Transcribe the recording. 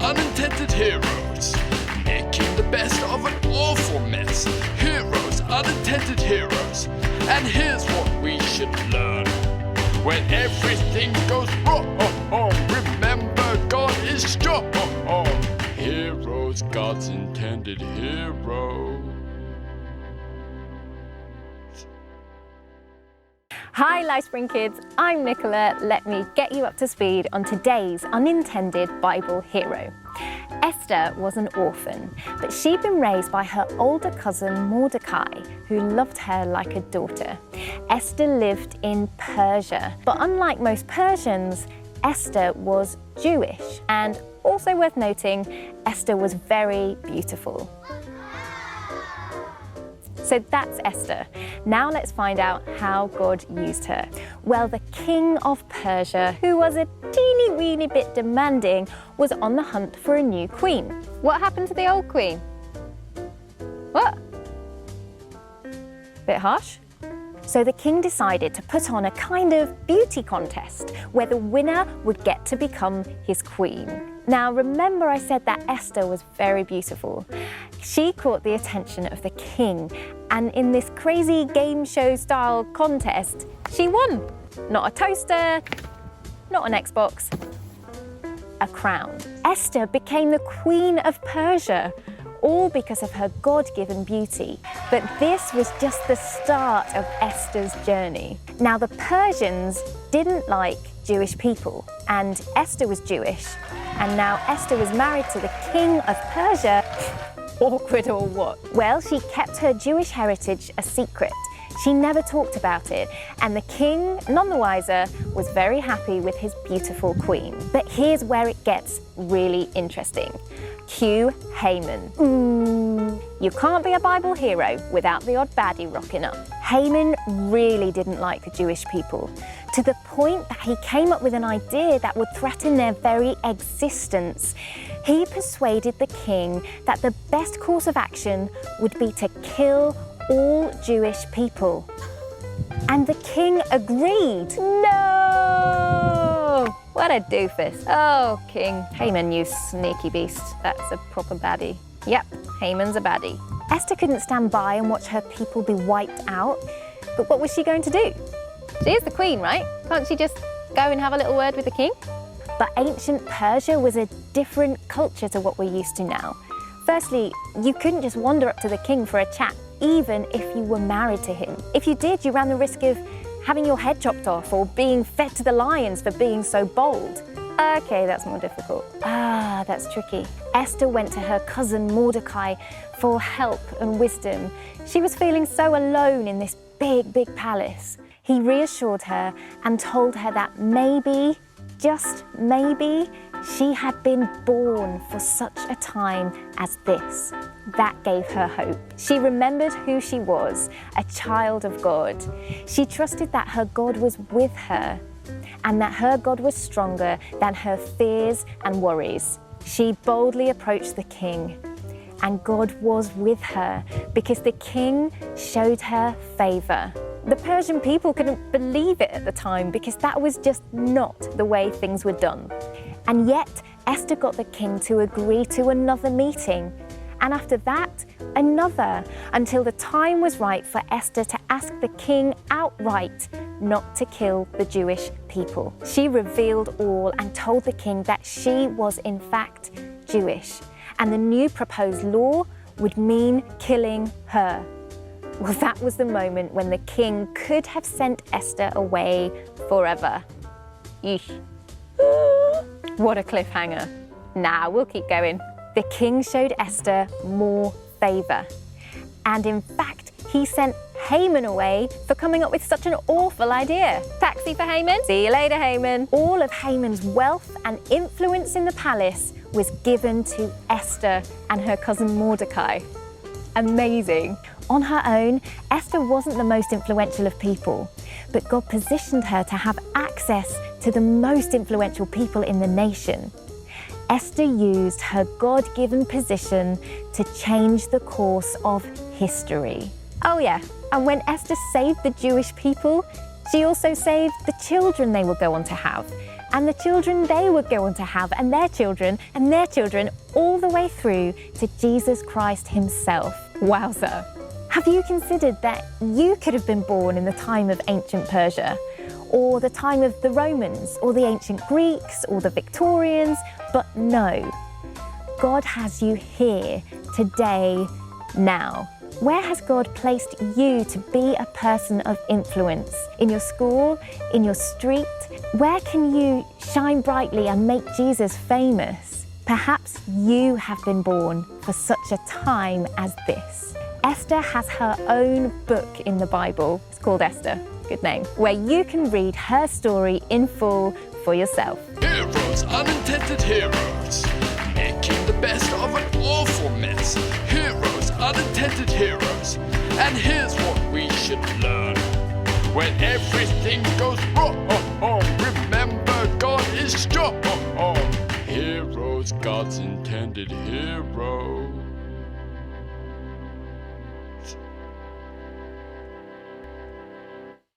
Unintended Heroes, making the best of an awful mess. Heroes, unintended heroes, and here's what we should learn. When everything goes wrong, remember God is strong. Heroes, God's intended heroes. Hi Lifespring kids, I'm Nicola. Let me get you up to speed on today's unintended Bible hero. Esther was an orphan, but she'd been raised by her older cousin Mordecai, who loved her like a daughter. Esther lived in Persia, but unlike most Persians, Esther was Jewish, and also worth noting, Esther was very beautiful. So that's Esther. Now let's find out how God used her. Well, the king of Persia, who was a teeny weeny bit demanding, was on the hunt for a new queen. What happened to the old queen? What? Bit harsh? So the king decided to put on a kind of beauty contest where the winner would get to become his queen. Now remember I said that Esther was very beautiful. She caught the attention of the king, and in this crazy game show style contest, she won. Not a toaster, not an Xbox, a crown. Esther became the queen of Persia, all because of her God-given beauty. But this was just the start of Esther's journey. Now the Persians didn't like Jewish people, and Esther was Jewish, and now Esther was married to the king of Persia. Awkward or what? Well, she kept her Jewish heritage a secret. She never talked about it, and the king, none the wiser, was very happy with his beautiful queen. But here's where it gets really interesting. Cue Haman. You can't be a Bible hero without the odd baddie rocking up. Haman really didn't like the Jewish people, to the point that he came up with an idea that would threaten their very existence. He persuaded the king that the best course of action would be to kill all Jewish people. And the king agreed. No! What a doofus. Oh, King Haman, you sneaky beast. That's a proper baddie. Yep, Haman's a baddie. Esther couldn't stand by and watch her people be wiped out. But what was she going to do? She is the queen, right? Can't she just go and have a little word with the king? But ancient Persia was a different culture to what we're used to now. Firstly, you couldn't just wander up to the king for a chat, even if you were married to him. If you did, you ran the risk of having your head chopped off or being fed to the lions for being so bold. Okay, that's more difficult. That's tricky. Esther went to her cousin Mordecai for help and wisdom. She was feeling so alone in this big, big palace. He reassured her and told her that maybe, just maybe, she had been born for such a time as this. That gave her hope. She remembered who she was, a child of God. She trusted that her God was with her and that her God was stronger than her fears and worries. She boldly approached the king, and God was with her because the king showed her favor. The Persian people couldn't believe it at the time because that was just not the way things were done. And yet, Esther got the king to agree to another meeting. And after that, another, until the time was right for Esther to ask the king outright not to kill the Jewish people. She revealed all and told the king that she was in fact Jewish, and the new proposed law would mean killing her. Well, that was the moment when the king could have sent Esther away forever. Eesh. What a cliffhanger. Nah, we'll keep going. The king showed Esther more favor. And in fact, he sent Haman away for coming up with such an awful idea. Taxi for Haman? See you later, Haman. All of Haman's wealth and influence in the palace was given to Esther and her cousin Mordecai. Amazing. On her own, Esther wasn't the most influential of people, but God positioned her to have access to the most influential people in the nation. Esther used her God-given position to change the course of history. Oh yeah, and when Esther saved the Jewish people, She also saved the children they would go on to have, and the children they would go on to have, and their children, all the way through to Jesus Christ himself. Wowza. Have you considered that you could have been born in the time of ancient Persia, or the time of the Romans, or the ancient Greeks, or the Victorians? But no, God has you here, today, now. Where has God placed you to be a person of influence? In your school? In your street? Where can you shine brightly and make Jesus famous? Perhaps you have been born for such a time as this. Esther has her own book in the Bible. It's called Esther, good name, where you can read her story in full for yourself. Heroes, unintended heroes, making the best of an awful mess. Heroes, unintended heroes, and here's what we should learn. When everything goes wrong, remember God is strong. Heroes, God's intended heroes.